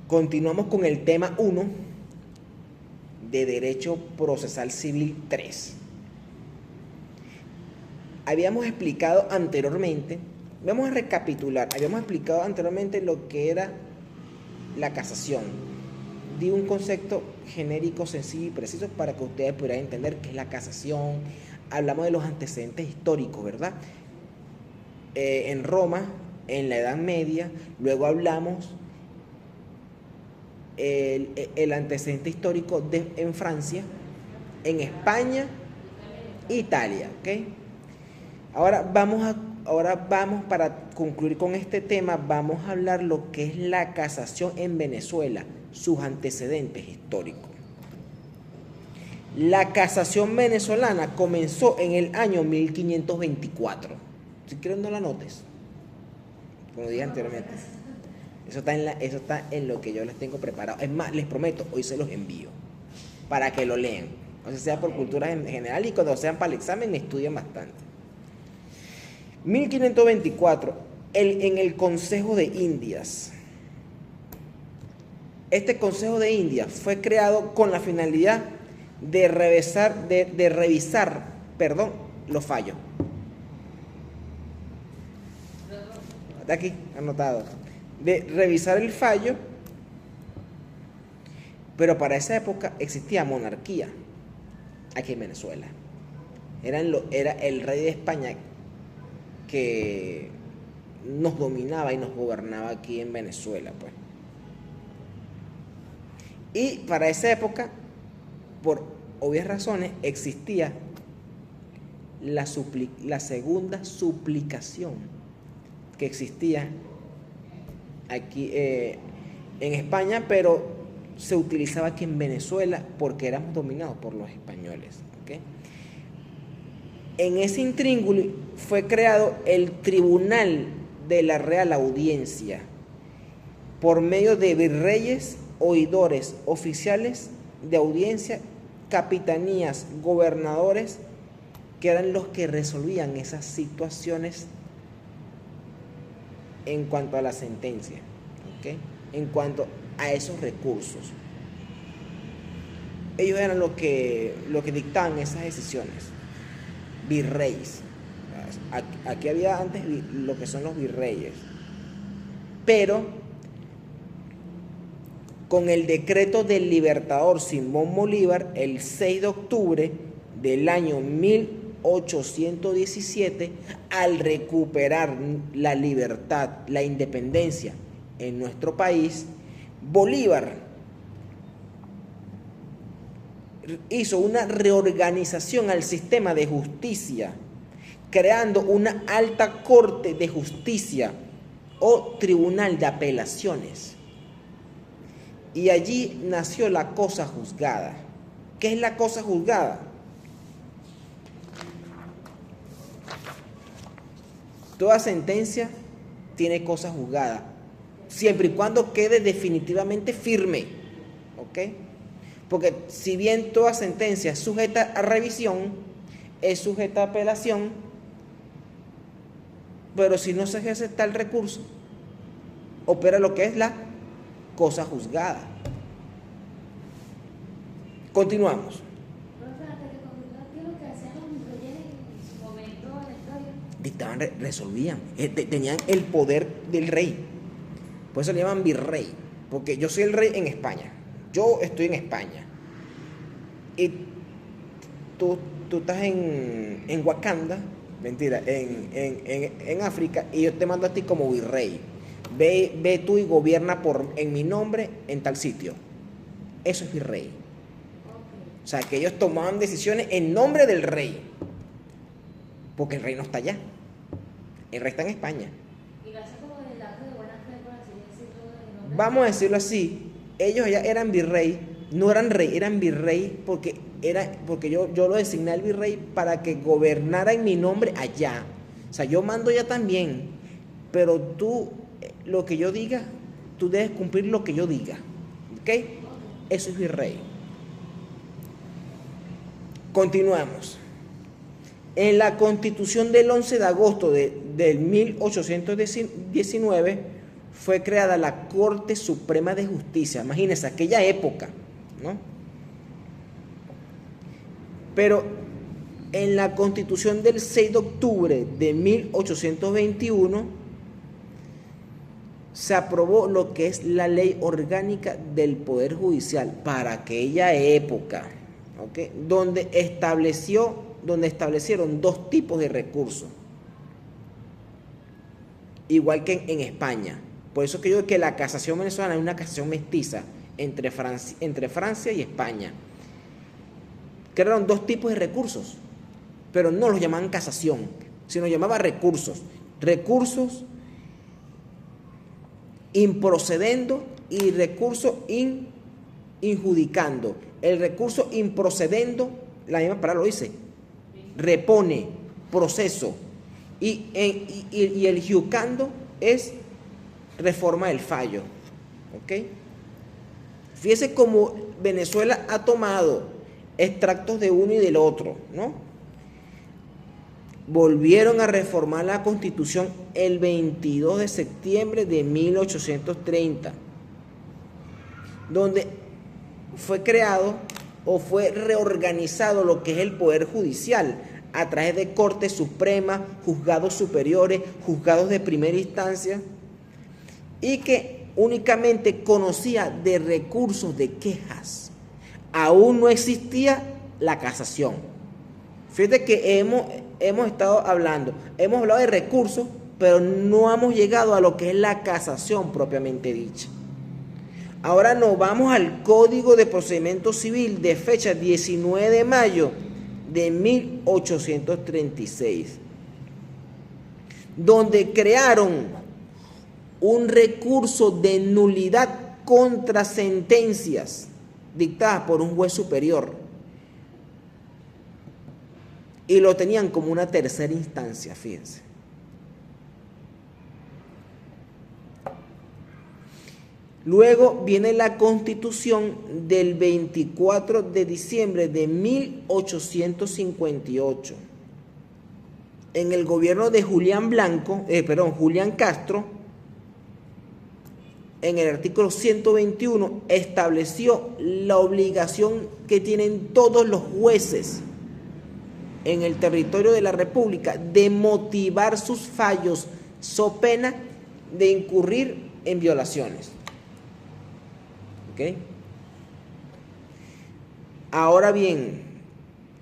Continuamos con el tema 1 de Derecho Procesal Civil 3. Habíamos explicado anteriormente, vamos a recapitular, habíamos explicado anteriormente lo que era la casación. Di un concepto genérico, sencillo y preciso para que ustedes pudieran entender qué es la casación. Hablamos de los antecedentes históricos, ¿verdad? En Roma, en la Edad Media, luego hablamos el antecedente histórico en Francia, en España, Italia, ¿ok? Ahora vamos para concluir con este tema, vamos a hablar lo que es la casación en Venezuela, sus antecedentes históricos. La casación venezolana comenzó en el año 1524. Si quieres no la notes, como dije anteriormente. Eso está en lo que yo les tengo preparado. Es más, les prometo, hoy se los envío para que lo lean. O sea por cultura en general y cuando sean para el examen estudien bastante. 1524, en el Consejo de Indias. Este Consejo de Indias fue creado con la finalidad de revisar los fallos. Está aquí, anotado. De revisar el fallo, pero para esa época existía monarquía aquí en Venezuela. Era el rey de España que nos dominaba y nos gobernaba aquí en Venezuela, pues. Y para esa época, por obvias razones, existía la segunda suplicación que existía aquí en España, pero se utilizaba aquí en Venezuela porque éramos dominados por los españoles, ¿okay? En ese intríngulo fue creado el Tribunal de la Real Audiencia por medio de virreyes, oidores, oficiales de audiencia, capitanías, gobernadores, que eran los que resolvían esas situaciones en cuanto a la sentencia, ¿okay? En cuanto a esos recursos. Ellos eran los que dictaban esas decisiones. Virreyes. Aquí había antes lo que son los virreyes. Pero con el decreto del libertador Simón Bolívar, el 6 de octubre del año 1817, al recuperar la libertad, la independencia en nuestro país, Bolívar hizo una reorganización al sistema de justicia, creando una alta corte de justicia o tribunal de apelaciones. Y allí nació la cosa juzgada. ¿Qué es la cosa juzgada? Toda sentencia tiene cosa juzgada, siempre y cuando quede definitivamente firme, ¿ok? Porque si bien toda sentencia es sujeta a revisión, es sujeta a apelación, pero si no se ejerce tal recurso, opera lo que es la cosa juzgada. Continuamos. Dictaban, resolvían, tenían el poder del rey. Por eso le llaman virrey, porque yo soy el rey en España. Yo estoy en España. Y tú estás en Wakanda, mentira, en África, y yo te mando a ti como virrey. Ve tú y gobierna en mi nombre en tal sitio. Eso es virrey. O sea, que ellos tomaban decisiones en nombre del rey. Porque el rey no está allá. El rey está en España. Y lo hace como del acto de buena fe, por así decirlo. Vamos a decirlo así. Ellos allá eran virrey. No eran rey, eran virrey porque yo lo designé al virrey para que gobernara en mi nombre allá. O sea, yo mando ya también. Pero tú, lo que yo diga, tú debes cumplir lo que yo diga. ¿Ok? Eso es virrey. Continuamos. En la Constitución del 11 de agosto del 1819 fue creada la Corte Suprema de Justicia. Imagínense, aquella época, ¿no? Pero en la Constitución del 6 de octubre de 1821 se aprobó lo que es la Ley Orgánica del Poder Judicial para aquella época, ¿okay? Donde establecieron dos tipos de recursos, igual que en España. Por eso que yo digo que la casación venezolana es una casación mestiza entre Francia y España. Crearon dos tipos de recursos, pero no los llamaban casación, sino llamaban recursos. Recursos improcedendo y recurso injudicando. El recurso improcedendo, la misma palabra lo dice, repone, proceso. Y el juzgando es reforma del fallo. ¿Ok? Fíjese cómo Venezuela ha tomado extractos de uno y del otro, ¿no? Volvieron a reformar la Constitución el 22 de septiembre de 1830, donde fue creado o fue reorganizado lo que es el Poder Judicial a través de Corte Suprema, juzgados superiores, juzgados de primera instancia, y que únicamente conocía de recursos de quejas. Aún no existía la casación. Fíjate que hemos estado hablando de recursos, pero no hemos llegado a lo que es la casación propiamente dicha. Ahora nos vamos al Código de Procedimiento Civil de fecha 19 de mayo de 1836, donde crearon un recurso de nulidad contra sentencias dictadas por un juez superior, y lo tenían como una tercera instancia, fíjense. Luego viene la Constitución del 24 de diciembre de 1858. En el gobierno de Julián Castro, en el artículo 121 estableció la obligación que tienen todos los jueces en el territorio de la República de motivar sus fallos so pena de incurrir en violaciones. ¿Ok? Ahora bien,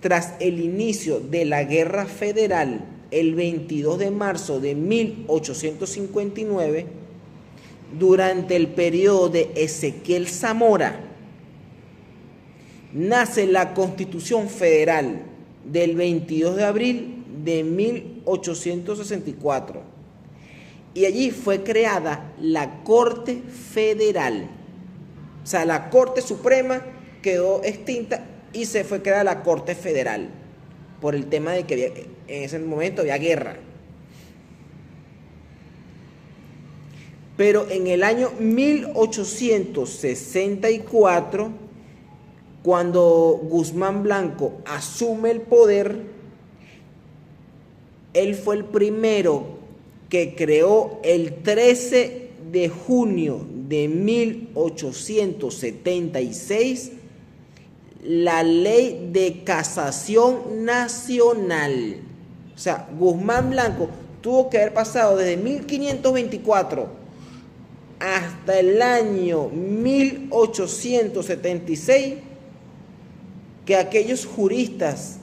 tras el inicio de la Guerra Federal, el 22 de marzo de 1859, durante el periodo de Ezequiel Zamora, nace la Constitución Federal del 22 de abril de 1864. Y allí fue creada la Corte Federal. O sea, la Corte Suprema quedó extinta y se fue creada la Corte Federal por el tema de que en ese momento había guerra. Pero en el año 1864, cuando Guzmán Blanco asume el poder, él fue el primero que creó el 13 de junio de 1876 la Ley de Casación Nacional. O sea, Guzmán Blanco tuvo que haber pasado desde 1524 hasta el año 1876 que aquellos juristas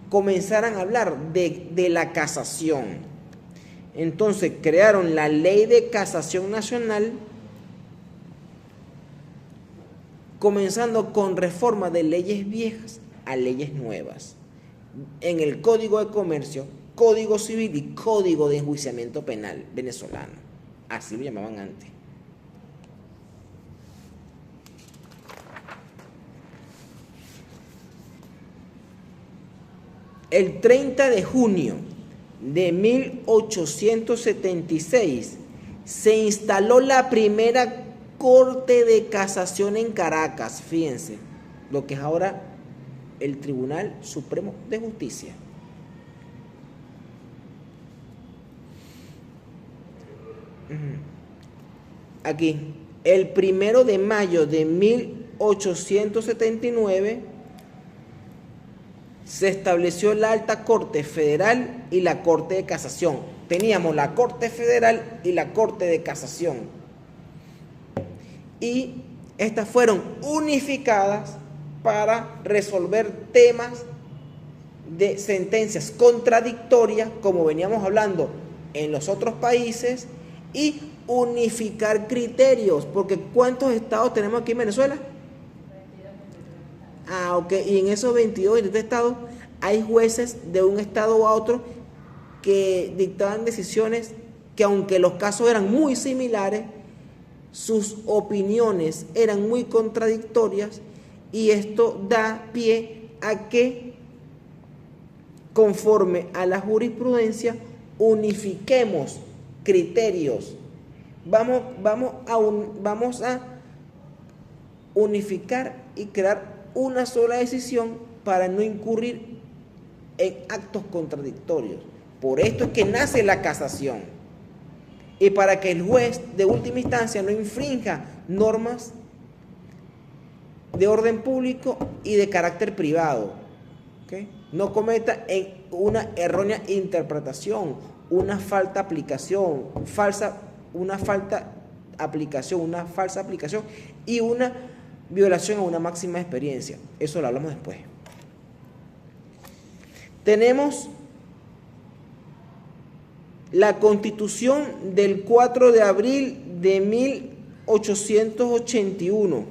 comenzaran a hablar de la casación. Entonces crearon la Ley de Casación Nacional, comenzando con reforma de leyes viejas a leyes nuevas en el Código de Comercio, Código Civil y Código de Enjuiciamiento Penal venezolano. Así lo llamaban antes. El 30 de junio de 1876 se instaló la primera Corte de Casación en Caracas, fíjense, lo que es ahora el Tribunal Supremo de Justicia. aquí, el 1 de mayo de 1879 se estableció la Alta Corte Federal y la Corte de Casación. Teníamos la Corte Federal y la Corte de Casación. Y estas fueron unificadas para resolver temas de sentencias contradictorias, como veníamos hablando en los otros países, y unificar criterios, porque ¿cuántos estados tenemos aquí en Venezuela? Ok, y en esos 22 estados hay jueces de un estado a otro que dictaban decisiones que, aunque los casos eran muy similares, sus opiniones eran muy contradictorias, y esto da pie a que, conforme a la jurisprudencia, unifiquemos criterios. Vamos a unificar y crear una sola decisión para no incurrir en actos contradictorios. Por esto es que nace la casación, y para que el juez de última instancia no infrinja normas de orden público y de carácter privado, ¿okay? No cometa en una errónea interpretación, una falsa aplicación y una violación a una máxima experiencia. Eso lo hablamos después. Tenemos la Constitución del 4 de abril de 1881,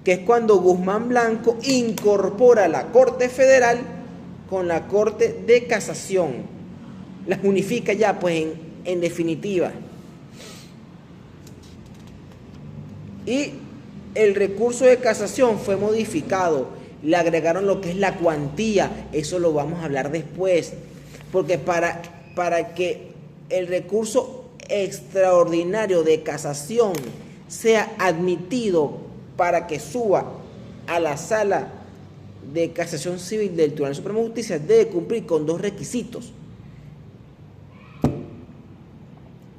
que es cuando Guzmán Blanco incorpora la Corte Federal con la Corte de Casación. Las unifica ya, pues, en definitiva. Y el recurso de casación fue modificado. Le agregaron lo que es la cuantía. Eso lo vamos a hablar después. Porque para que el recurso extraordinario de casación sea admitido para que suba a la sala de casación civil del Tribunal Supremo de Justicia, debe cumplir con dos requisitos: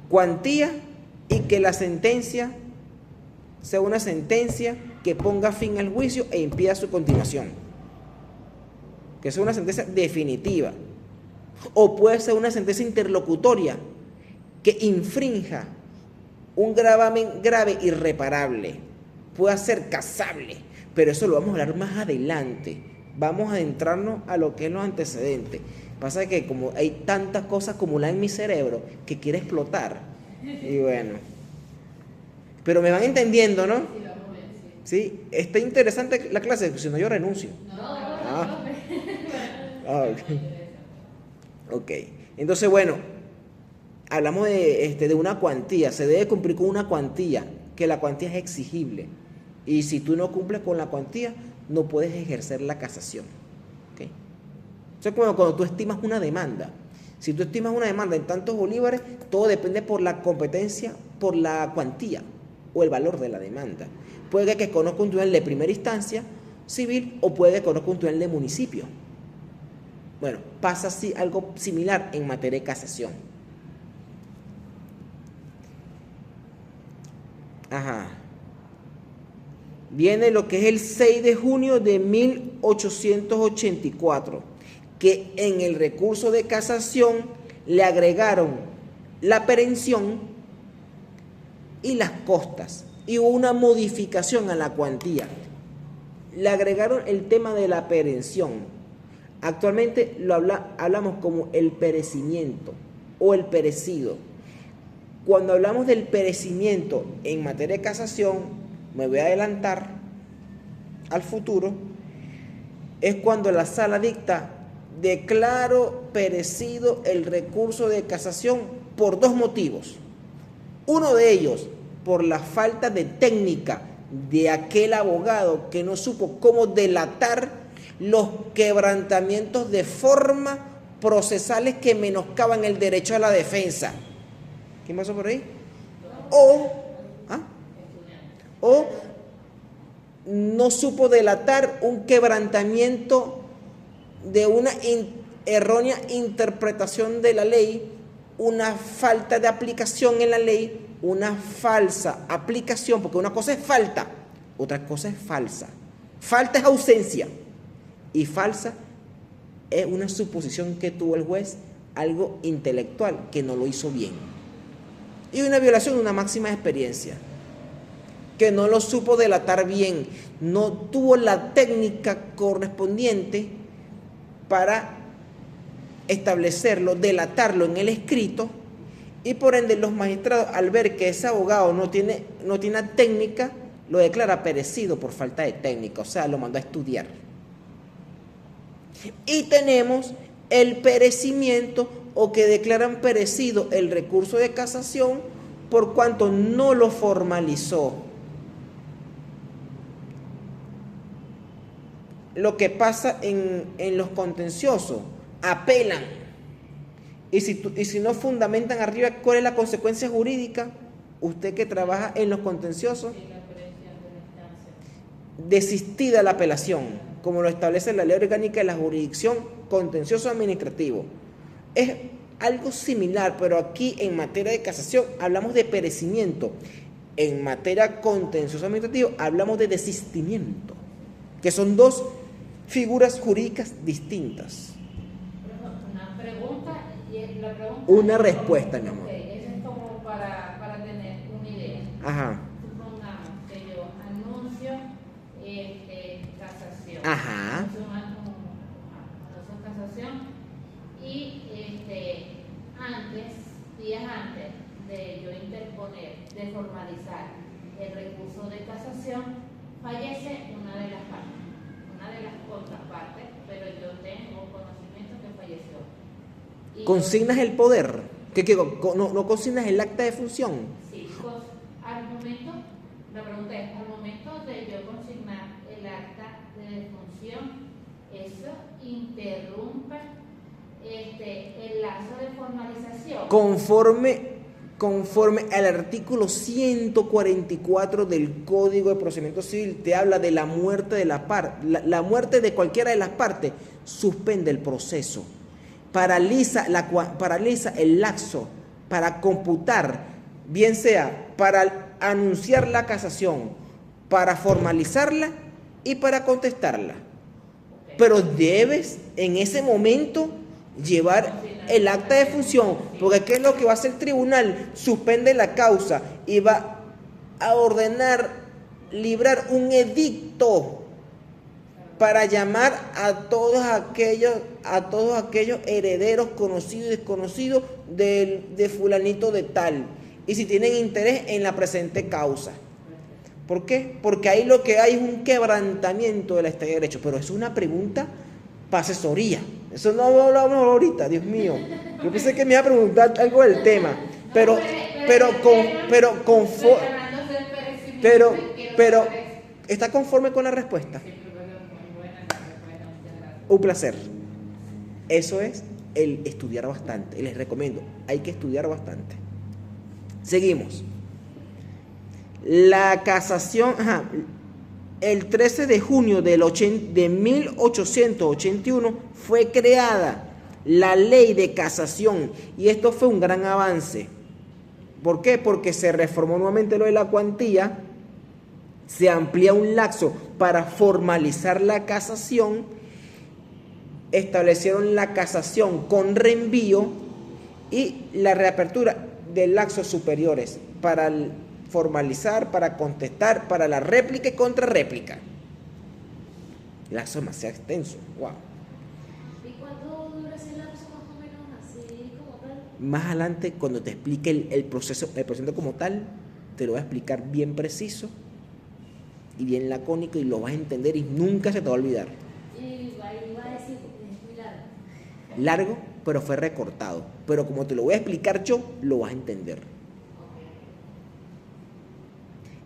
cuantía, y que la sentencia sea una sentencia que ponga fin al juicio e impida su continuación, que sea una sentencia definitiva, o puede ser una sentencia interlocutoria que infrinja un gravamen grave irreparable, pueda ser casable, pero eso lo vamos a hablar más adelante. Vamos a adentrarnos a lo que es los antecedentes. Pasa que como hay tantas cosas acumuladas en mi cerebro que quiere explotar, y bueno, pero me van entendiendo, ¿no? Sí, está interesante la clase, si no yo renuncio. Ok, entonces bueno, hablamos de una cuantía. Se debe cumplir con una cuantía, que la cuantía es exigible, y si tú no cumples con la cuantía, no puedes ejercer la casación. ¿Okay? Eso es como cuando tú estimas una demanda. Si tú estimas una demanda en tantos bolívares, todo depende por la competencia, por la cuantía o el valor de la demanda. Puede que conozca un tribunal de primera instancia civil, o puede que conozca un tribunal de municipio. Bueno, pasa así algo similar en materia de casación. Viene lo que es el 6 de junio de 1884, que en el recurso de casación le agregaron la perención y las costas, y hubo una modificación a la cuantía. Le agregaron el tema de la perención. Actualmente hablamos como el perecimiento o el perecido. Cuando hablamos del perecimiento en materia de casación, me voy a adelantar al futuro, es cuando la sala dicta: declaro perecido el recurso de casación por dos motivos. Uno de ellos, por la falta de técnica de aquel abogado que no supo cómo delatar los quebrantamientos de forma procesales que menoscaban el derecho a la defensa. ¿Quién pasó por ahí? O no supo delatar un quebrantamiento de una errónea interpretación de la ley una falta de aplicación en la ley, una falsa aplicación, porque una cosa es falta, otra cosa es falsa. Falta es ausencia y falsa es una suposición que tuvo el juez, algo intelectual, que no lo hizo bien. Y una violación de una máxima experiencia, que no lo supo delatar bien, no tuvo la técnica correspondiente para establecerlo, delatarlo en el escrito, y por ende los magistrados, al ver que ese abogado no tiene técnica, lo declara perecido por falta de técnica, o sea, lo mandó a estudiar. Y tenemos el perecimiento, o que declaran perecido el recurso de casación por cuanto no lo formalizó. Lo que pasa en los contenciosos, apelan. Y si no fundamentan arriba cuál es la consecuencia jurídica, usted que trabaja en los contenciosos, desistida la apelación, como lo establece la ley orgánica de la jurisdicción contencioso administrativo. Es algo similar, pero aquí en materia de casación hablamos de perecimiento. En materia contencioso administrativo hablamos de desistimiento, que son dos figuras jurídicas distintas. Una pregunta y la pregunta. Una respuesta, mi amor. Okay, eso es como para tener una idea. Ajá. Supongamos que yo anuncio casación. Ajá. Anuncio casación y días antes de yo interponer, de formalizar el recurso de casación, fallece una de las contrapartes, pero yo tengo conocimiento que falleció. Y ¿Consignas el poder? ¿No consignas el acta de función? Sí, al momento, la pregunta es, al momento de yo consignar el acta de defunción, ¿eso interrumpe el lazo de formalización? Conforme al artículo 144 del Código de Procedimiento Civil, te habla de la muerte de la parte. La muerte de cualquiera de las partes suspende el proceso, paraliza el lapso para computar, bien sea para anunciar la casación, para formalizarla y para contestarla. Pero debes en ese momento llevar el acta de función, porque ¿qué es lo que va a hacer el tribunal? Suspende la causa y va a ordenar librar un edicto para llamar a todos aquellos herederos conocidos y desconocidos de fulanito de tal, y si tienen interés en la presente causa. ¿Por qué? Porque ahí lo que hay es un quebrantamiento del Estado de Derecho. Pero es una pregunta para asesoría. Eso no lo hablamos ahorita, Dios mío. Yo pensé que me iba a preguntar algo del tema. Pero ¿está conforme con la respuesta? Un placer. Eso es el estudiar bastante. Les recomiendo, hay que estudiar bastante. Seguimos. La casación, el 13 de junio de 1881 fue creada la ley de casación, y esto fue un gran avance. ¿Por qué? Porque se reformó nuevamente lo de la cuantía, se amplía un lapso para formalizar la casación, establecieron la casación con reenvío y la reapertura de lapsos superiores para formalizar, para contestar, para la réplica y contrarréplica. El lapso demasiado extenso. Wow. ¿Y cuánto dura ese lapso más o menos así como tal? Más adelante, cuando te explique el proceso como tal, te lo voy a explicar bien preciso y bien lacónico, y lo vas a entender y nunca se te va a olvidar. Y va a decir, es muy largo. Largo, pero fue recortado. Pero como te lo voy a explicar yo, lo vas a entender.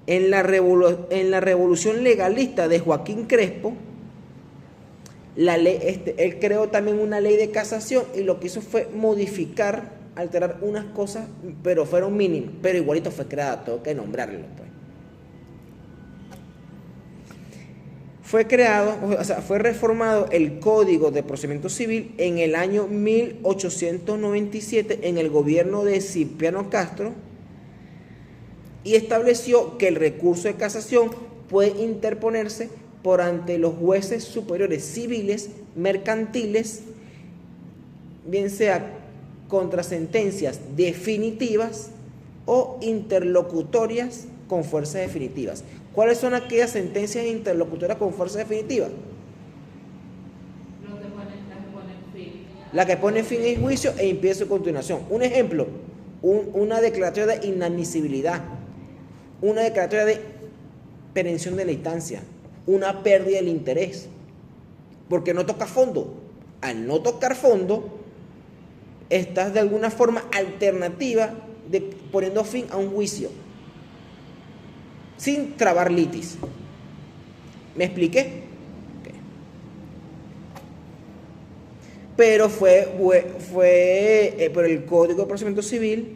En la revolución legalista de Joaquín Crespo, él creó también una ley de casación, y lo que hizo fue modificar, alterar unas cosas, pero fueron mínimas, pero igualito fue creada, tengo que nombrarlo, pues. fue creado, o sea, fue reformado el Código de Procedimiento Civil en el año 1897 en el gobierno de Cipriano Castro y estableció que el recurso de casación puede interponerse por ante los jueces superiores civiles, mercantiles, bien sea contra sentencias definitivas o interlocutorias con fuerzas definitivas. ¿Cuáles son aquellas sentencias interlocutoras con fuerza definitiva? Las que ponen fin. La que pone fin en juicio e impide su continuación. Un ejemplo, una declaratoria de inadmisibilidad, una declaratoria de perención de la instancia, una pérdida del interés, porque no toca fondo. Al no tocar fondo, estás de alguna forma alternativa de poniendo fin a un juicio, sin trabar litis. ¿Me expliqué? Okay. Pero pero el Código de Procedimiento Civil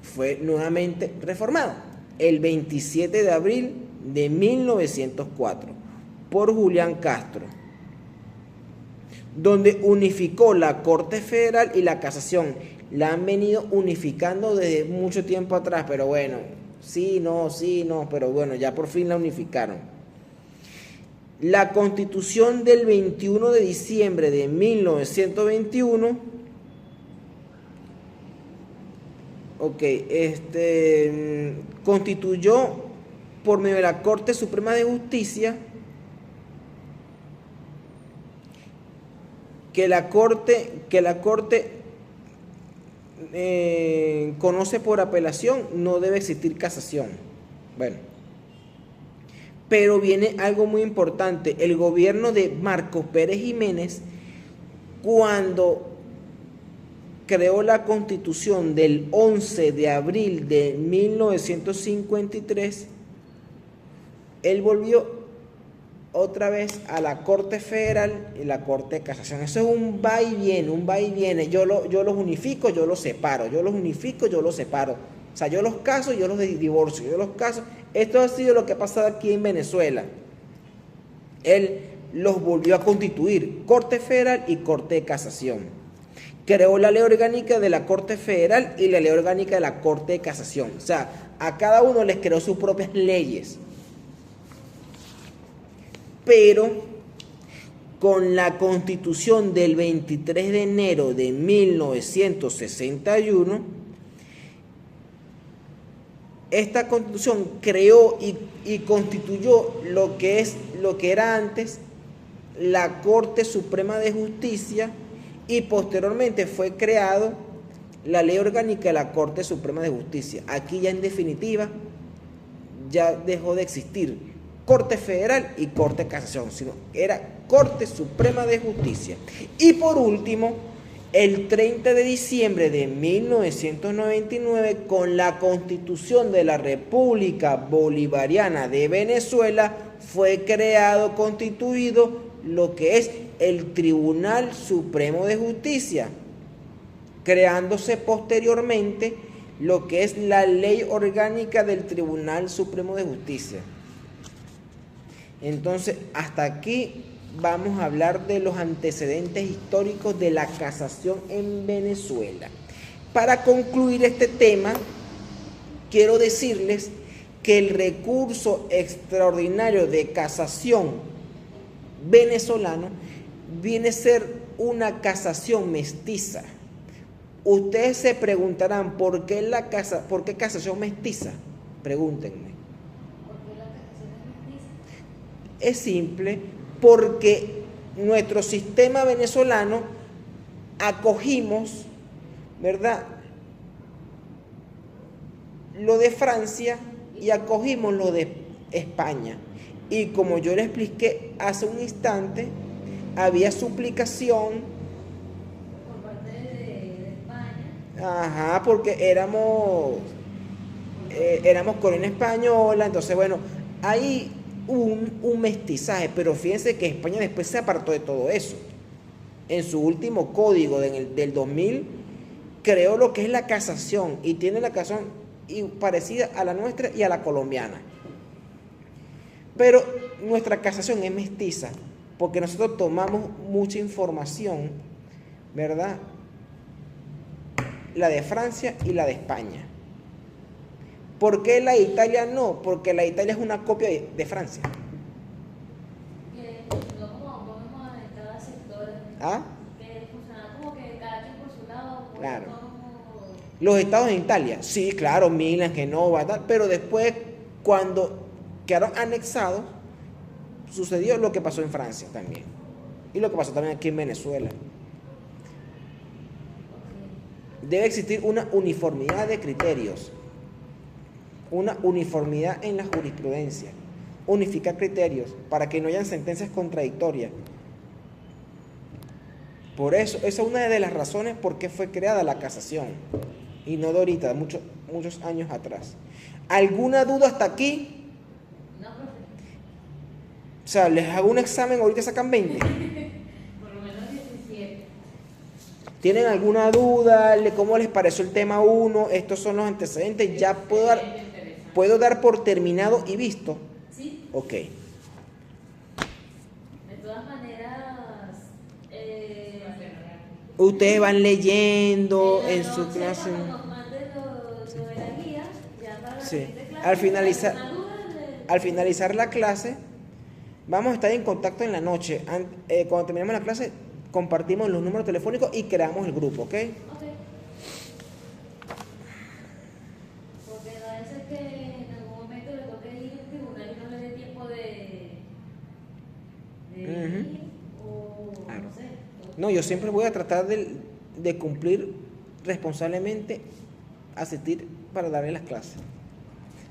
fue nuevamente reformado el 27 de abril de 1904 por Julián Castro, donde unificó la Corte Federal y la Casación. La han venido unificando desde mucho tiempo atrás, pero bueno, sí, no, pero bueno, ya por fin la unificaron. La Constitución del 21 de diciembre de 1921, constituyó por medio de la Corte Suprema de Justicia que la Corte conoce por apelación, no debe existir casación. Bueno, pero viene algo muy importante. El gobierno de Marcos Pérez Jiménez, cuando creó la Constitución del 11 de abril de 1953, él volvió otra vez a la Corte Federal y la Corte de Casación. Eso es un va y viene. Yo los unifico, yo los separo. Yo los unifico, yo los separo. O sea, yo los caso, yo los divorcio. Yo los caso. Esto ha sido lo que ha pasado aquí en Venezuela. Él los volvió a constituir, Corte Federal y Corte de Casación. Creó la ley orgánica de la Corte Federal y la ley orgánica de la Corte de Casación. O sea, a cada uno les creó sus propias leyes. Pero con la Constitución del 23 de enero de 1961, esta Constitución creó y constituyó lo que era antes la Corte Suprema de Justicia, y posteriormente fue creado la Ley Orgánica de la Corte Suprema de Justicia. Aquí ya en definitiva ya dejó de existir Corte Federal y Corte de Casación, sino era Corte Suprema de Justicia. Y por último, el 30 de diciembre de 1999, con la Constitución de la República Bolivariana de Venezuela, fue constituido lo que es el Tribunal Supremo de Justicia, creándose posteriormente lo que es la Ley Orgánica del Tribunal Supremo de Justicia. Entonces, hasta aquí vamos a hablar de los antecedentes históricos de la casación en Venezuela. Para concluir este tema, quiero decirles que el recurso extraordinario de casación venezolano viene a ser una casación mestiza. Ustedes se preguntarán, ¿por qué casación mestiza? Pregúntenme. ¿Por qué la casación es mestiza? Es simple, porque nuestro sistema venezolano acogimos, ¿verdad?, lo de Francia y acogimos lo de España. Y como yo les expliqué hace un instante, había suplicación. Por parte de España. Ajá, porque éramos colonia española. Entonces, bueno, hay un mestizaje, pero fíjense que España después se apartó de todo eso. En su último código del 2000 creó lo que es la casación, y tiene la casación parecida a la nuestra y a la colombiana. Pero nuestra casación es mestiza? Porque nosotros tomamos mucha información, ¿verdad? La de Francia y la de España. ¿Por qué la de Italia no? Porque la de Italia es una copia de Francia. Que funcionó como en cada sector. ¿Ah? Que funcionaba como que cada quien por su lado. Por Claro. como... Los estados en Italia, sí, claro, Milán, Genova, tal, pero después, cuando quedaron anexados, sucedió lo que pasó en Francia también. Y lo que pasó también aquí en Venezuela. Debe existir una uniformidad de criterios, una uniformidad en la jurisprudencia, unificar criterios para que no hayan sentencias contradictorias. Por eso, esa es una de las razones por qué fue creada la casación, y no de ahorita, muchos años atrás. ¿Alguna duda hasta aquí? No, profe. O sea, les hago un examen, ahorita sacan 20. Por lo menos 17. ¿Tienen alguna duda? ¿Cómo les pareció el tema 1? Estos son los antecedentes. Ya puedo dar por terminado y visto. Sí, Ok. de todas maneras, Ustedes van leyendo en la su noche, clase. cuando nos manden lo de la guía, ya para la Sí. siguiente clase, Al finalizar- alguna duda, Al finalizar la clase, vamos a estar en contacto en la noche. Cuando terminemos la clase, compartimos los números telefónicos y creamos el grupo, ¿ok? Ok. Porque a veces que en algún momento le toque ir al tribunal y no le dé tiempo de Ujú. ir, o Claro. no sé. No, yo siempre voy a tratar de cumplir responsablemente, asistir para darle las clases.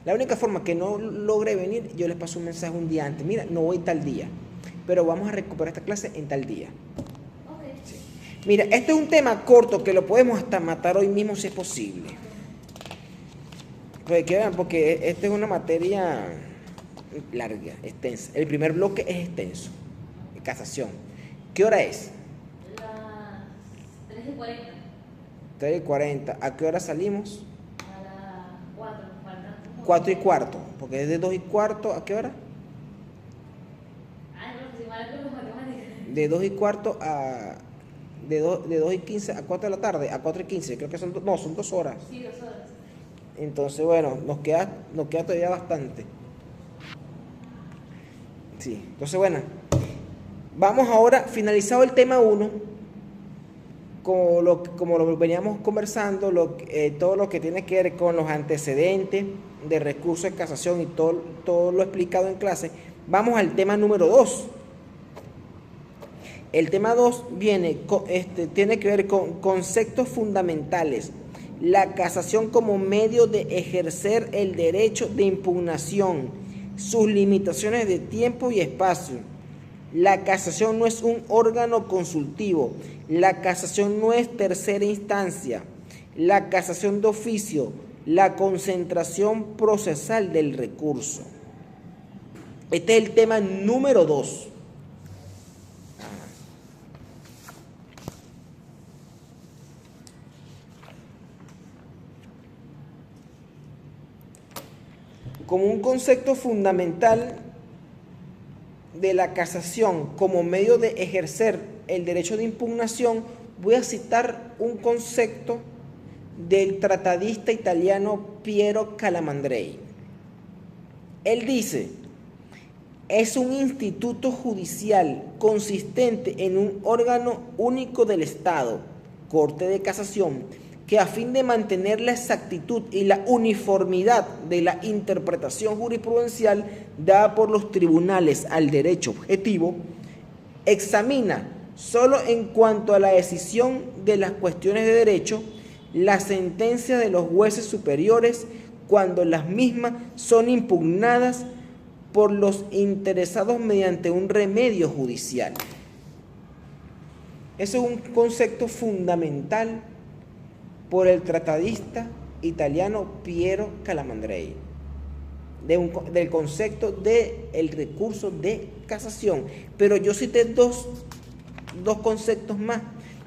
La única forma que no logre venir, yo les paso un mensaje un día antes. Mira, no voy tal día, pero vamos a recuperar esta clase en tal día. Ok. Mira, este es un tema corto que lo podemos hasta matar hoy mismo si es posible. Pues que vean, porque esta es una materia larga, extensa. El primer bloque es extenso. Casación. ¿Qué hora es? Las 3:40. 3:40. ¿A qué hora salimos? A las 4. Faltan como 4:15. Porque es de 2:15. ¿A qué hora? Ay, no, si mal con las matemáticas. De 2:15 a... De 2:15 a 4 de la tarde, a 4:15. Creo que son... No, son 2 horas. Sí, 2 horas. Entonces, bueno, nos queda todavía bastante. Sí, entonces, bueno. Vamos ahora, finalizado el tema 1, como lo veníamos conversando, todo lo que tiene que ver con los antecedentes de recurso de casación y todo lo explicado en clase, vamos al tema número 2. El tema 2 tiene que ver con conceptos fundamentales. La casación como medio de ejercer el derecho de impugnación, sus limitaciones de tiempo y espacio. La casación no es un órgano consultivo. La casación no es tercera instancia. La casación de oficio. La concentración procesal del recurso. Este es el tema número 2. Como un concepto fundamental de la casación como medio de ejercer el derecho de impugnación, voy a citar un concepto del tratadista italiano Piero Calamandrei. Él dice: es un instituto judicial consistente en un órgano único del Estado, Corte de Casación, que a fin de mantener la exactitud y la uniformidad de la interpretación jurisprudencial dada por los tribunales al derecho objetivo, examina solo en cuanto a la decisión de las cuestiones de derecho las sentencias de los jueces superiores cuando las mismas son impugnadas por los interesados mediante un remedio judicial. Eso es un concepto fundamental por el tratadista italiano Piero Calamandrei, del concepto del recurso de casación. Pero yo cité dos conceptos más.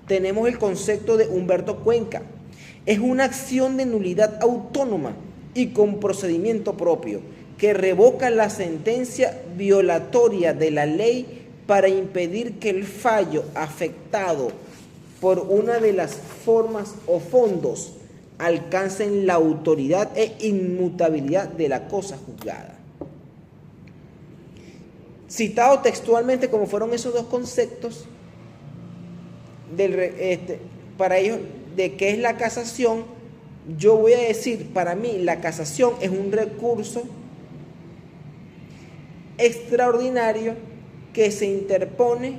Tenemos el concepto de Humberto Cuenca. Es una acción de nulidad autónoma y con procedimiento propio que revoca la sentencia violatoria de la ley para impedir que el fallo afectado por una de las formas o fondos alcancen la autoridad e inmutabilidad de la cosa juzgada. Citado textualmente como fueron esos dos conceptos para ellos de qué es la casación, yo voy a decir, para mí la casación es un recurso extraordinario que se interpone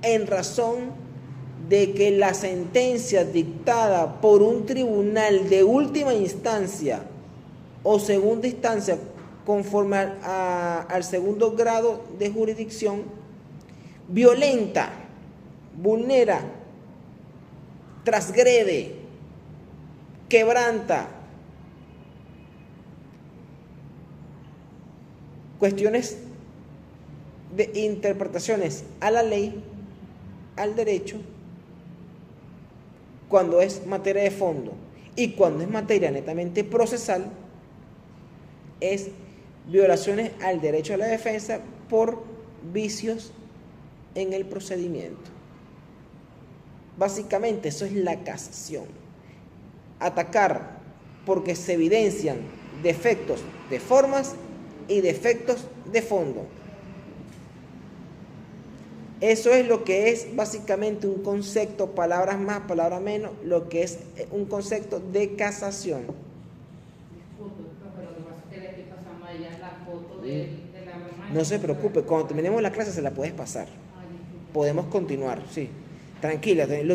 en razón de que la sentencia dictada por un tribunal de última instancia o segunda instancia conforme al segundo grado de jurisdicción violenta, vulnera, transgrede, quebranta cuestiones de interpretaciones a la ley, al derecho, cuando es materia de fondo, y cuando es materia netamente procesal, es violaciones al derecho a la defensa por vicios en el procedimiento. Básicamente eso es la casación. Atacar porque se evidencian defectos de formas y defectos de fondo. Eso es lo que es básicamente un concepto, palabras más, palabras menos, lo que es un concepto de casación. Disculpe, pero lo que pasa es que le estoy pasando a ella la foto de la mamá. No se preocupe, cuando terminemos la clase se la puedes pasar. Podemos continuar, sí. Tranquila, lo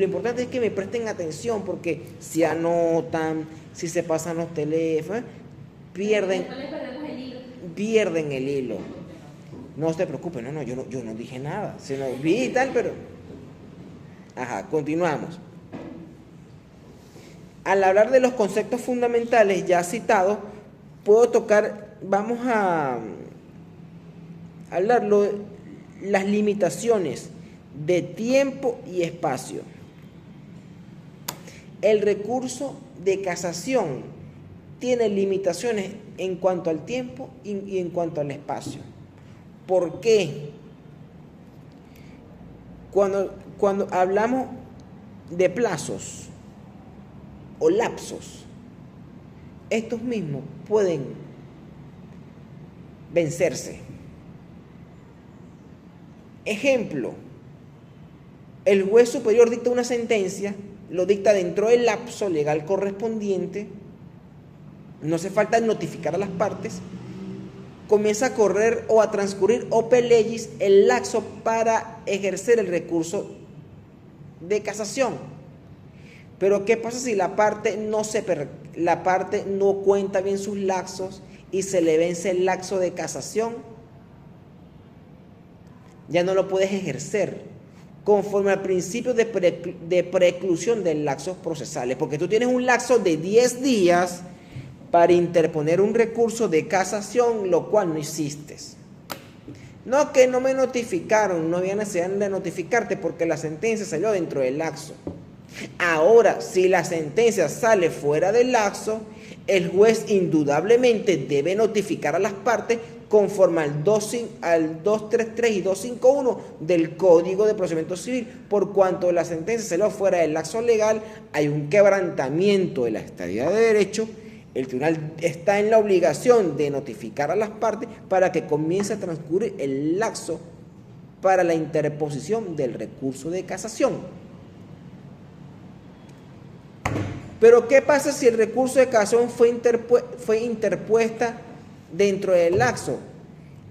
importante es que me presten atención porque si anotan, si se pasan los teléfonos, pierden el hilo. No se preocupe, yo no dije nada, sino vi y tal, pero... Ajá, continuamos. Al hablar de los conceptos fundamentales ya citados, puedo tocar, vamos a hablar las limitaciones de tiempo y espacio. El recurso de casación tiene limitaciones en cuanto al tiempo y en cuanto al espacio. ¿Por qué? Cuando hablamos de plazos o lapsos, estos mismos pueden vencerse. Ejemplo, el juez superior dicta una sentencia, lo dicta dentro del lapso legal correspondiente, no hace falta notificar a las partes, comienza a correr o a transcurrir ope legis el lapso para ejercer el recurso de casación. Pero ¿qué pasa si la parte no cuenta bien sus lapsos y se le vence el lapso de casación? Ya no lo puedes ejercer conforme al principio de preclusión de lapsos procesales, porque tú tienes un lapso de 10 días para interponer un recurso de casación, lo cual no hiciste. No, que no me notificaron, no había necesidad de notificarte porque la sentencia salió dentro del lapso. Ahora, si la sentencia sale fuera del lapso, el juez indudablemente debe notificar a las partes conforme al 233 y 251 del Código de Procedimiento Civil. Por cuanto la sentencia salió fuera del lapso legal, hay un quebrantamiento de la estadía de derecho. El tribunal está en la obligación de notificar a las partes para que comience a transcurrir el lapso para la interposición del recurso de casación. Pero ¿qué pasa si el recurso de casación fue interpuesta dentro del lapso?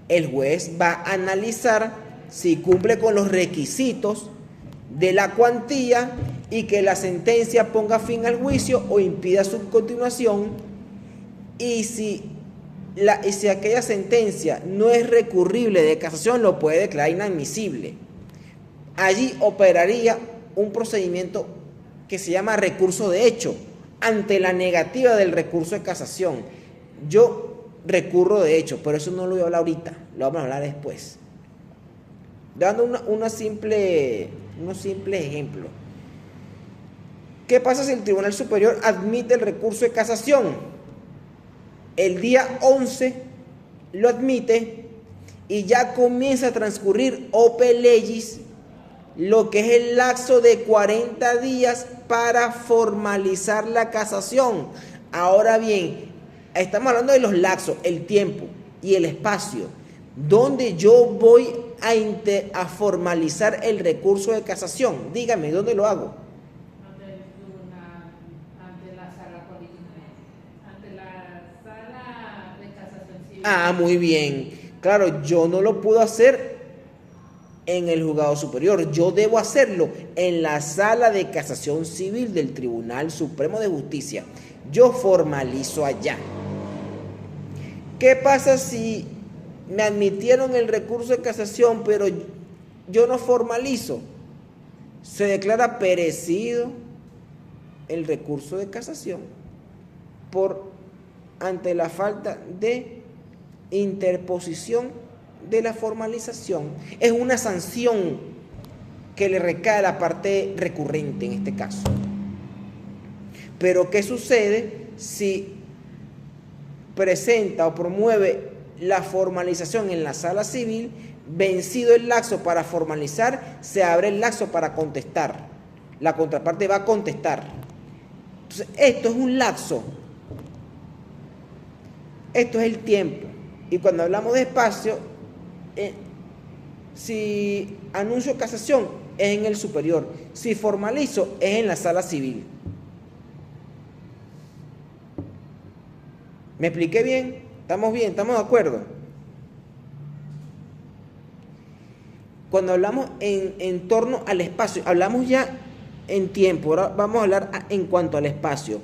El juez va a analizar si cumple con los requisitos de la cuantía y que la sentencia ponga fin al juicio o impida su continuación. Y si aquella sentencia no es recurrible de casación, lo puede declarar inadmisible. Allí operaría un procedimiento que se llama recurso de hecho, ante la negativa del recurso de casación. Yo recurro de hecho, pero eso no lo voy a hablar ahorita, lo vamos a hablar después. Dando unos simples ejemplos. ¿Qué pasa si el Tribunal Superior admite el recurso de casación? el día 11 lo admite y ya comienza a transcurrir ope legis, lo que es el lapso de 40 días para formalizar la casación. Ahora bien, estamos hablando de los lapsos, el tiempo y el espacio, donde yo voy a formalizar el recurso de casación. Dígame, ¿dónde lo hago? Ante el tribunal, ante la sala política, ante la sala de casación civil. Ah, muy bien. Claro, yo no lo puedo hacer en el juzgado superior. Yo debo hacerlo en la sala de casación civil del Tribunal Supremo de Justicia. Yo formalizo allá. ¿Qué pasa si me admitieron el recurso de casación, pero yo no formalizo? Se declara perecido el recurso de casación ante la falta de interposición de la formalización. Es una sanción que le recae a la parte recurrente en este caso. Pero ¿qué sucede si presenta o promueve la formalización en la sala civil? Vencido el lapso para formalizar, se abre el lapso para contestar. La contraparte va a contestar. Entonces, esto es un lapso. Esto es el tiempo. Y cuando hablamos de espacio, si anuncio casación es en el superior, si formalizo es en la sala civil. ¿Me expliqué bien? ¿Estamos bien? ¿Estamos de acuerdo? Cuando hablamos en torno al espacio, hablamos ya en tiempo, ahora vamos a hablar en cuanto al espacio.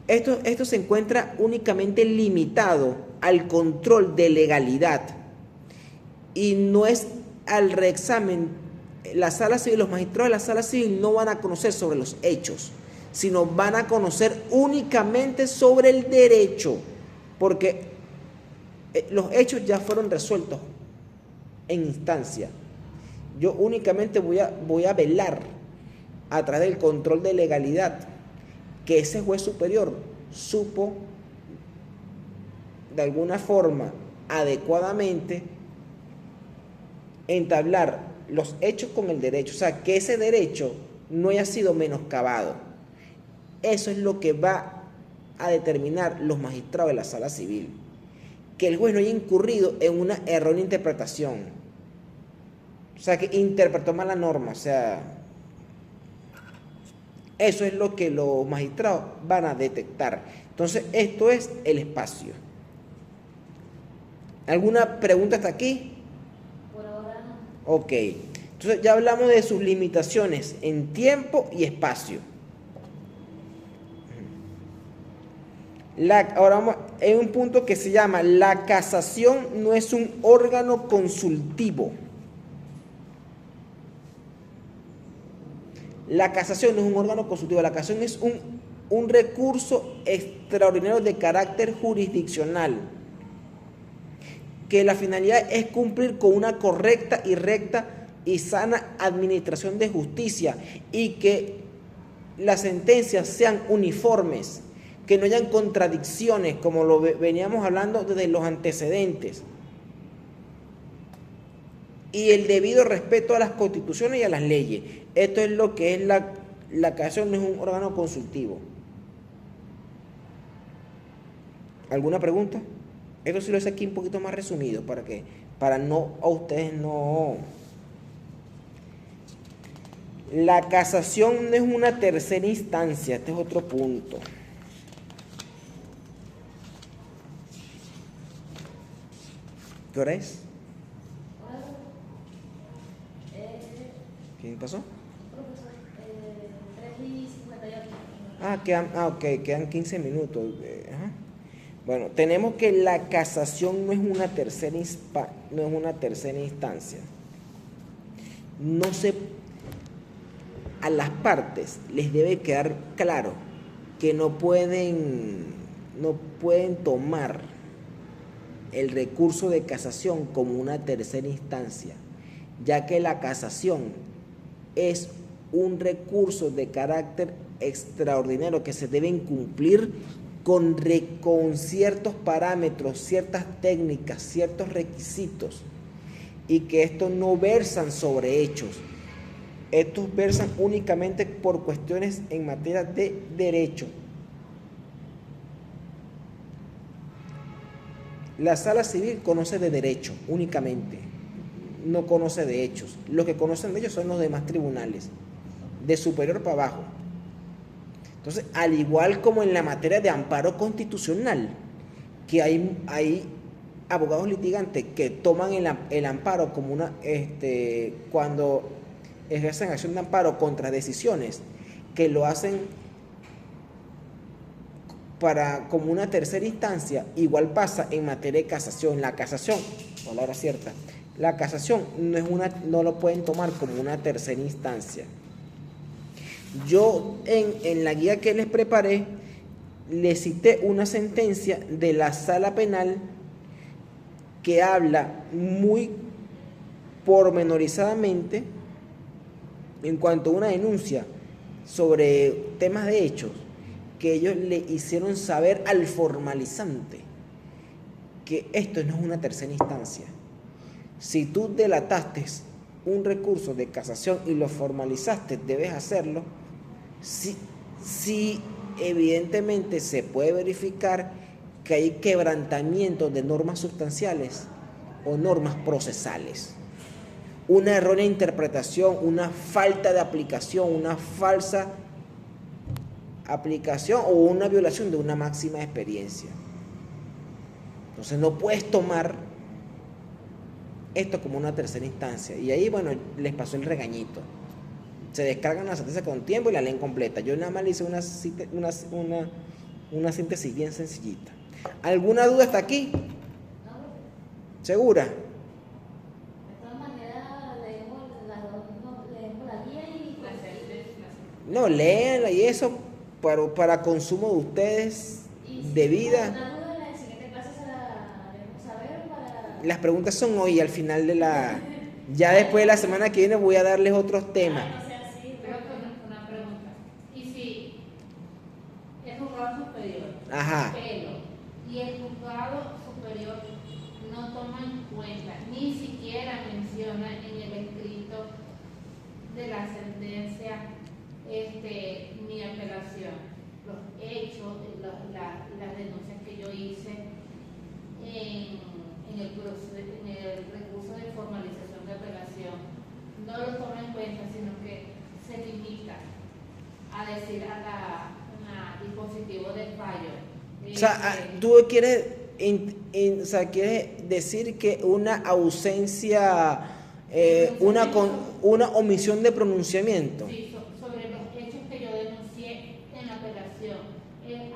Esto se encuentra únicamente limitado al control de legalidad y no es al reexamen. La sala civil, los magistrados de la sala civil no van a conocer sobre los hechos, sino van a conocer únicamente sobre el derecho, porque los hechos ya fueron resueltos en instancia. Yo únicamente voy a velar a través del control de legalidad que ese juez superior supo de alguna forma adecuadamente entablar los hechos con el derecho, o sea, que ese derecho no haya sido menoscabado. Eso es lo que va a determinar los magistrados de la sala civil, que el juez no haya incurrido en una errónea interpretación, o sea, que interpretó mal la norma, o sea, eso es lo que los magistrados van a detectar. Entonces, esto es el espacio. ¿Alguna pregunta hasta aquí? Por ahora no. Ok. Entonces, ya hablamos de sus limitaciones en tiempo y espacio. Ahora hay un punto que se llama: la casación no es un órgano consultivo. La casación no es un órgano consultivo, la casación es un recurso extraordinario de carácter jurisdiccional, que la finalidad es cumplir con una correcta y recta y sana administración de justicia y que las sentencias sean uniformes, que no hayan contradicciones, como lo veníamos hablando desde los antecedentes, y el debido respeto a las constituciones y a las leyes. Esto es lo que es la casación, no es un órgano consultivo. ¿Alguna pregunta? Esto sí lo hice aquí un poquito más resumido, para no a ustedes no. La casación no es una tercera instancia, este es otro punto. ¿Qué hora es? ¿Qué pasó? Profesor, 3:58. Quedan 15 minutos. Ajá. Bueno, tenemos que la casación no es una tercera instancia. A las partes les debe quedar claro que no pueden tomar el recurso de casación como una tercera instancia, ya que la casación es un recurso de carácter extraordinario que se deben cumplir con ciertos parámetros, ciertas técnicas, ciertos requisitos, y que estos no versan sobre hechos. Estos versan únicamente por cuestiones en materia de derecho. La sala civil conoce de derecho únicamente, no conoce de hechos. Los que conocen de hechos son los demás tribunales, de superior para abajo. Entonces, al igual como en la materia de amparo constitucional, que hay abogados litigantes que toman el amparo como cuando ejercen acción de amparo contra decisiones, que lo hacen como una tercera instancia. Igual pasa en materia de casación. La casación, palabra cierta, la casación no lo pueden tomar como una tercera instancia. Yo en la guía que les preparé, les cité una sentencia de la sala penal que habla muy pormenorizadamente en cuanto a una denuncia sobre temas de hechos, que ellos le hicieron saber al formalizante que esto no es una tercera instancia. Si tú delataste un recurso de casación y lo formalizaste, debes hacerlo. Si evidentemente se puede verificar que hay quebrantamiento de normas sustanciales o normas procesales, una errónea interpretación, una falta de aplicación, una falsa aplicación o una violación de una máxima de experiencia. Entonces no puedes tomar esto como una tercera instancia. Y ahí, bueno, les pasó el regañito. Se descargan la sentencia con tiempo y la leen completa. Yo nada más le hice una síntesis bien sencillita. ¿Alguna duda hasta aquí? ¿Segura? De todas maneras, leemos la guía y No, léanla y eso para consumo de ustedes, de vida. una duda en la siguiente clase se la haremos saber para... Las preguntas son hoy, al final de la... Ya después de la semana que viene voy a darles otros temas. No sea así, Creo que una pregunta. ¿Y si el juzgado superior, Ajá. pero, y el juzgado superior no toma en cuenta, ni siquiera menciona en el escrito de la sentencia mi apelación, los hechos, las denuncias que yo hice en el recurso de formalización de apelación, no lo toma en cuenta, sino que se limita a decir a la dispositivo del fallo? O sea, tú quieres, quieres decir que una ausencia, una omisión de pronunciamiento. Sí, sobre los hechos que yo denuncié en la apelación,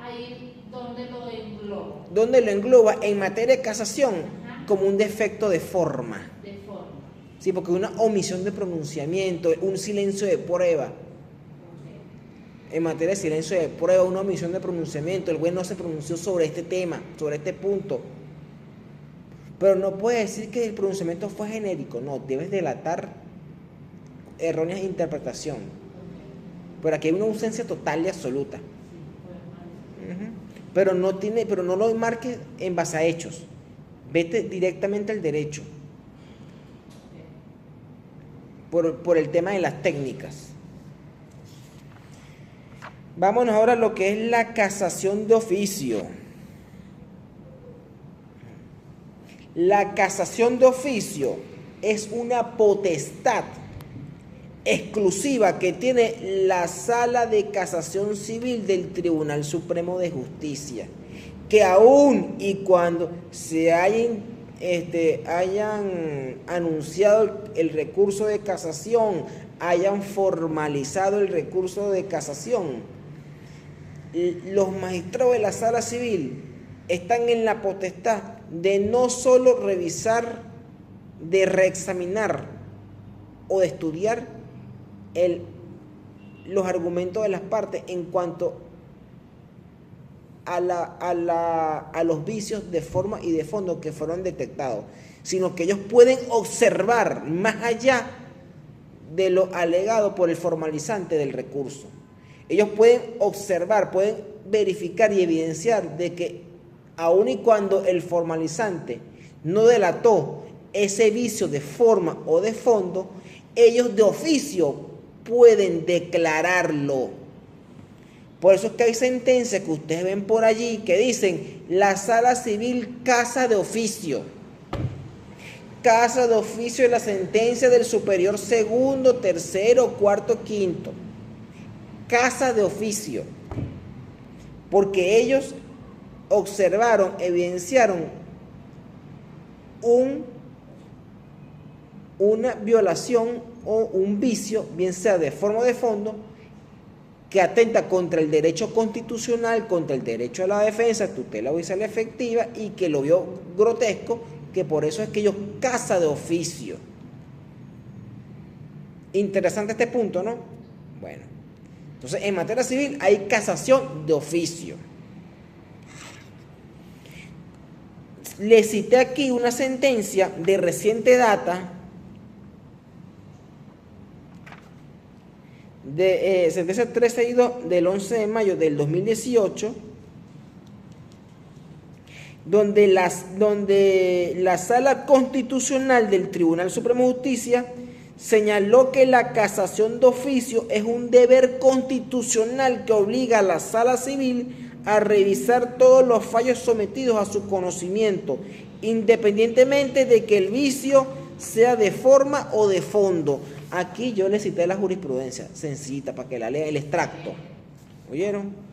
ahí donde lo englobo, ¿Dónde lo engloba? En materia de casación, Ajá. como un defecto de forma. de forma. Sí, porque una omisión de pronunciamiento, un silencio de prueba. En materia de silencio de prueba, una omisión de pronunciamiento, el juez no se pronunció sobre este tema, sobre este punto. Pero no puede decir que el pronunciamiento fue genérico, no, debes delatar errónea interpretación. Pero aquí hay una ausencia total y absoluta. Ujú. Pero no lo marques en base a hechos. Vete directamente al derecho. Por el tema de las técnicas. Vámonos ahora a lo que es la casación de oficio. La casación de oficio es una potestad exclusiva que tiene la Sala de Casación Civil del Tribunal Supremo de Justicia, que aún y cuando se hayan anunciado el recurso de casación, hayan formalizado el recurso de casación, los magistrados de la Sala Civil están en la potestad de no solo revisar, de reexaminar o de estudiar los argumentos de las partes en cuanto a los vicios de forma y de fondo que fueron detectados, sino que ellos pueden observar más allá de lo alegado por el formalizante del recurso. Ellos pueden observar, pueden verificar y evidenciar de que aun y cuando el formalizante no delató ese vicio de forma o de fondo, ellos de oficio pueden declararlo. Por eso es que hay sentencias que ustedes ven por allí que dicen la sala civil casa de oficio. Casa de oficio de la sentencia del superior segundo, tercero, cuarto, quinto. Casa de oficio. Porque ellos observaron, evidenciaron una violación o un vicio, bien sea de forma o de fondo, que atenta contra el derecho constitucional, contra el derecho a la defensa, tutela judicial efectiva, y que lo vio grotesco, que por eso es que ellos casa de oficio. Interesante este punto, ¿no? Bueno, entonces en materia civil hay casación de oficio. Le cité aquí una sentencia de reciente data, de sentencia 362 del 11 de mayo del 2018, donde la Sala Constitucional del Tribunal Supremo de Justicia señaló que la casación de oficio es un deber constitucional que obliga a la Sala Civil a revisar todos los fallos sometidos a su conocimiento, independientemente de que el vicio sea de forma o de fondo. Aquí yo le cité la jurisprudencia, sencillita, para que la lea, el extracto. ¿Oyeron?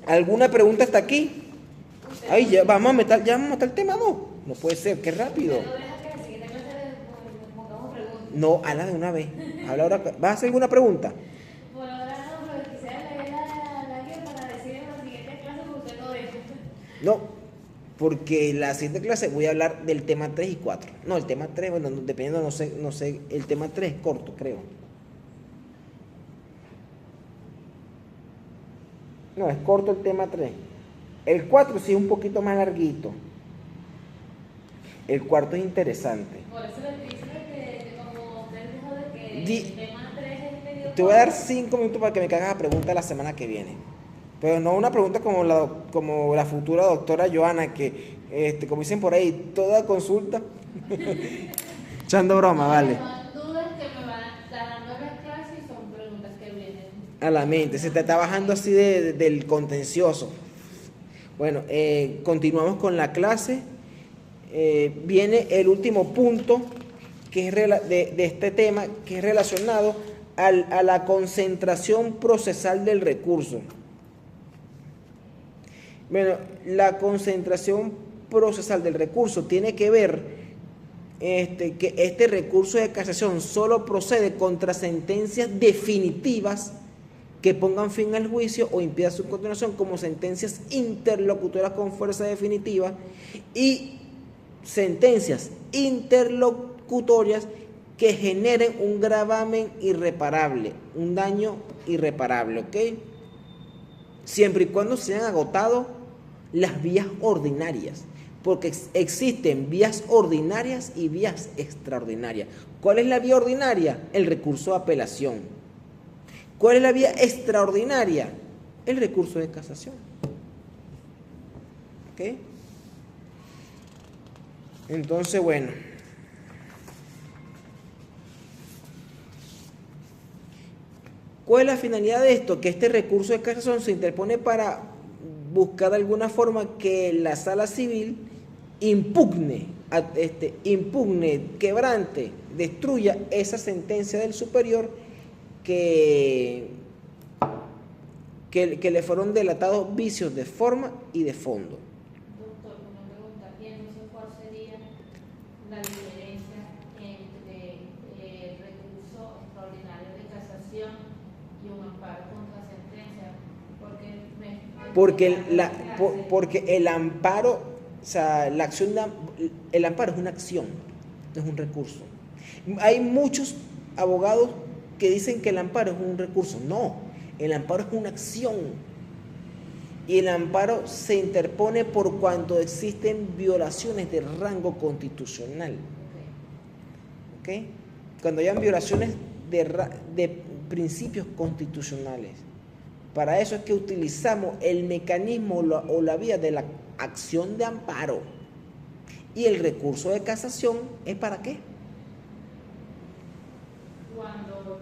¿Alguna pregunta hasta aquí? Ay, ya vamos a meter el tema, ¿no? No puede ser, qué rápido. No, habla de una vez. Habla ahora. ¿Vas a hacer alguna pregunta? Por ahora no, pero quisiera leer la guía para decir en la siguiente clase porque usted no deja. No, porque la siguiente clase voy a hablar del tema 3 y 4. No, el tema 3, bueno, dependiendo, no sé, el tema 3 es corto, creo. No, es corto el tema 3. El 4 sí es un poquito más larguito. El cuarto es interesante. Por eso le dice que como usted dijo de que el tema 3 es medio... Te voy a dar 5 minutos para que me hagas la pregunta la semana que viene. Pero no una pregunta como la futura doctora Joana, que, como dicen por ahí, toda consulta. Echando broma, vale. Son dudas que me van dando las clases y son preguntas que vienen A la mente, se te está bajando así del contencioso. Bueno, continuamos con la clase. Viene el último punto que es de este tema, que es relacionado a la concentración procesal del recurso. Bueno, la concentración procesal del recurso tiene que ver que este recurso de casación solo procede contra sentencias definitivas que pongan fin al juicio o impidan su continuación, como sentencias interlocutoras con fuerza definitiva y sentencias interlocutorias que generen un gravamen irreparable, un daño irreparable, ¿ok? Siempre y cuando se hayan agotado las vías ordinarias, porque existen vías ordinarias y vías extraordinarias. ¿Cuál es la vía ordinaria? El recurso de apelación. ¿Cuál es la vía extraordinaria? El recurso de casación. ¿Ok? Entonces, bueno. ¿Cuál es la finalidad de esto? Que este recurso de casación se interpone para buscar de alguna forma que la sala civil impugne, quebrante, destruya esa sentencia del superior que le fueron delatados vicios de forma y de fondo. Doctor, una pregunta, ¿y entonces cuál sería la diferencia entre el recurso extraordinario de casación y un amparo contra sentencia? Porque el amparo, o sea, el amparo es una acción, no es un recurso. Hay muchos abogados que dicen que el amparo es un recurso. No, el amparo es una acción. Y el amparo se interpone por cuanto existen violaciones de rango constitucional. ¿Ok? Cuando hayan violaciones de principios constitucionales. Para eso es que utilizamos el mecanismo o la vía de la acción de amparo. ¿Y el recurso de casación es para qué? Cuando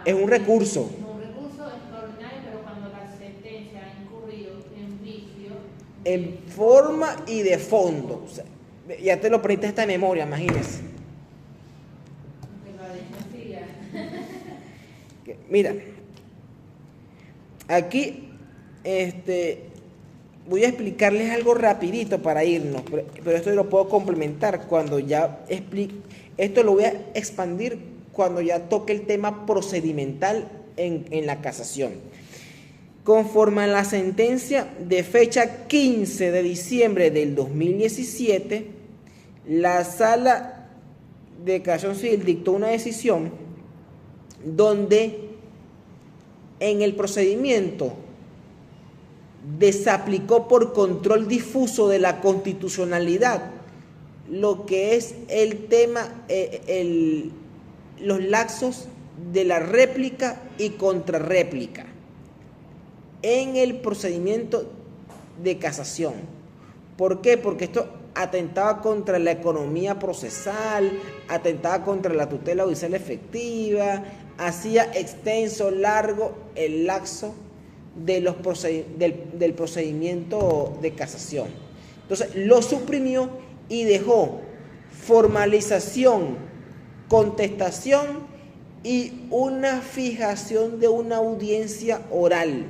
Es un recurso. un recurso extraordinario, pero cuando la sentencia ha incurrido en vicio En forma y de fondo. O sea, ya te lo aprendiste esta memoria, imagínense. de la desconfianza. Mira, aquí voy a explicarles algo rapidito para irnos, pero esto lo puedo complementar cuando ya explique. Esto lo voy a expandir cuando ya toque el tema procedimental en la casación. Conforme a la sentencia de fecha 15 de diciembre del 2017, la Sala de Casación Civil dictó una decisión donde en el procedimiento desaplicó por control difuso de la constitucionalidad lo que es el tema, los lapsos de la réplica y contrarréplica en el procedimiento de casación. ¿Por qué? Porque esto atentaba contra la economía procesal, atentaba contra la tutela judicial efectiva, hacía extenso, largo el lapso de del procedimiento de casación. Entonces lo suprimió y dejó formalización, contestación y una fijación de una audiencia oral.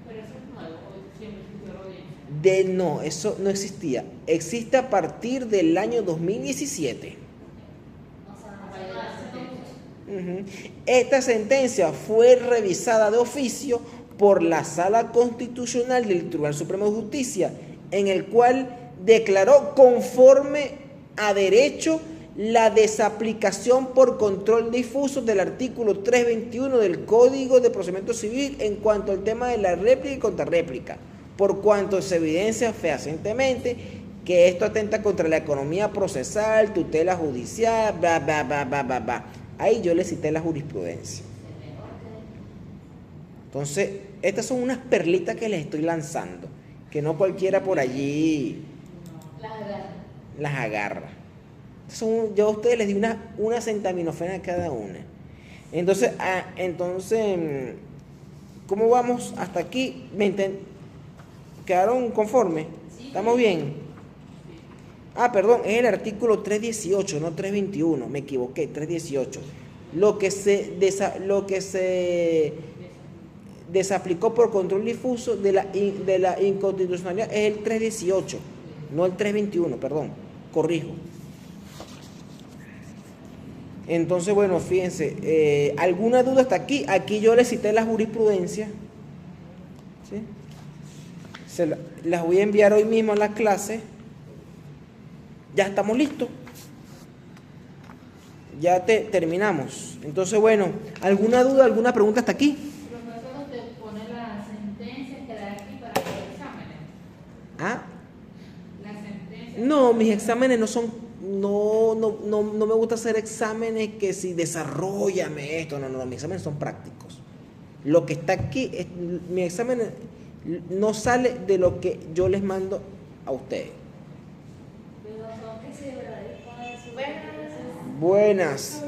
Pero eso es nuevo, o siempre existió la audiencia. No, eso no existía. Existe a partir del año 2017. O sea, no hay la sentencia. Esta sentencia fue revisada de oficio por la Sala Constitucional del Tribunal Supremo de Justicia, en el cual declaró conforme a derecho la desaplicación por control difuso del artículo 321 del Código de Procedimiento Civil en cuanto al tema de la réplica y contrarréplica, por cuanto se evidencia fehacientemente que esto atenta contra la economía procesal, tutela judicial, bla, bla, bla, bla, bla, bla. Ahí yo le cité la jurisprudencia. Entonces, estas son unas perlitas que les estoy lanzando, que no cualquiera por allí las agarra. Yo a ustedes les di una acetaminofén a cada una. Entonces, ¿cómo vamos hasta aquí? ¿Quedaron conformes? ¿Estamos bien? Perdón, es el artículo 318, no 321, me equivoqué, 318. Lo que se desaplicó por control difuso de la inconstitucionalidad es el 318, no el 321, perdón, corrijo. Entonces, bueno, fíjense, ¿alguna duda hasta aquí? Aquí yo les cité la jurisprudencia, ¿sí? Las voy a enviar hoy mismo a la clase. Ya estamos listos. Ya terminamos. Entonces, bueno, ¿alguna duda, alguna pregunta hasta aquí? Profesor, usted pone la sentencia que da aquí para los exámenes. La sentencia. No, mis exámenes no son, no me gusta hacer exámenes que si desarrollame esto, no, mis exámenes son prácticos. Lo que está aquí, mi examen no sale de lo que yo les mando a ustedes. Pero son que sí, de verdad, Buenas.